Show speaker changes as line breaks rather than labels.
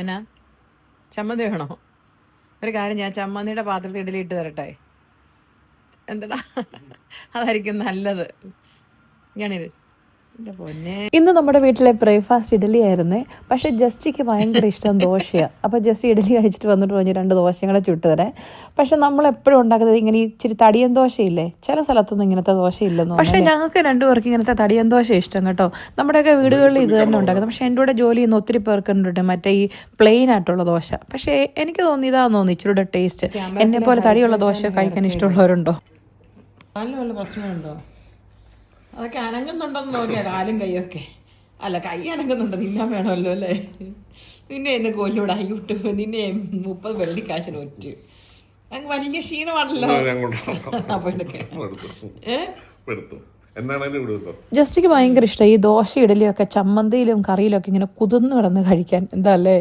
എന്നാ ചമ്മന്തി വേണോ? ഒരു കാര്യം, ഞാൻ ചമ്മന്തിയുടെ പാത്രത്തിൽ ഇഡലി ഇട്ട് തരട്ടെ? എന്താടാ, അതായിരിക്കും നല്ലത്. ഞാനിത് എൻ്റെ പൊന്നെ.
ഇന്ന് നമ്മുടെ വീട്ടിലെ ബ്രേക്ക്ഫാസ്റ്റ് ഇഡലി ആയിരുന്നേ. പക്ഷേ ജസ്റ്റിക്ക് ഭയങ്കര ഇഷ്ടം ദോശയാണ്. അപ്പോൾ ജസ്റ്റ് ഇഡലി കഴിച്ചിട്ട് വന്നിട്ട് പറഞ്ഞ് 2 ദോശയും കൂടെ ചുട്ട് തരാം. പക്ഷെ നമ്മളെപ്പോഴും ഉണ്ടാക്കുന്നത് ഇങ്ങനെ ഇച്ചിരി തടിയൻ ദോശയില്ലേ, ചില സ്ഥലത്തൊന്നും ഇങ്ങനത്തെ ദോശയില്ലെന്ന്. പക്ഷേ ഞങ്ങൾക്ക് 2 പേർക്ക് ഇങ്ങനത്തെ തടിയൻ ദോശ ഇഷ്ടം കേട്ടോ. നമ്മുടെയൊക്കെ വീടുകളിൽ ഇത് തന്നെ ഉണ്ടാക്കുന്നത്. പക്ഷേ എൻ്റെ കൂടെ ജോലി ചെയ്യുന്ന ഒത്തിരി പേർക്കുണ്ട് മറ്റേ ഈ പ്ലെയിൻ ആയിട്ടുള്ള ദോശ. പക്ഷേ എനിക്ക് തോന്നി ഇതാന്ന് തോന്നി ഇച്ചിരിയുടെ ടേസ്റ്റ്. എന്നെ പോലെ തടിയുള്ള ദോശ കഴിക്കാൻ ഇഷ്ടമുള്ളവരുണ്ടോ?
കാലിന് വല്ല പ്രശ്നമുണ്ടോ? അതൊക്കെ അനങ്ങുന്നുണ്ടെന്ന് നോക്കിയാ കാലും കൈയൊക്കെ. അല്ല, കൈ അനങ്ങുന്നുണ്ട്, തിന്നാൻ വേണമല്ലോ അല്ലേ? നിന്നെ ഇന്ന് കൊല്ലൂടാ യൂട്യൂബ്. നിന്നെ 30 വെള്ളിക്കാശിന് ഒറ്റ അങ്ങ് വലിയ ക്ഷീണമാണല്ലോ.
ജസ്റ്റിക്ക് ഭയങ്കര ഇഷ്ടം ഈ ദോശ ഇഡലിയൊക്കെ ചമ്മന്തിയിലും കറിയിലും ഒക്കെ ഇങ്ങനെ കുതിർന്ന് കിടന്ന് കഴിക്കാൻ. എന്താ അല്ലേ?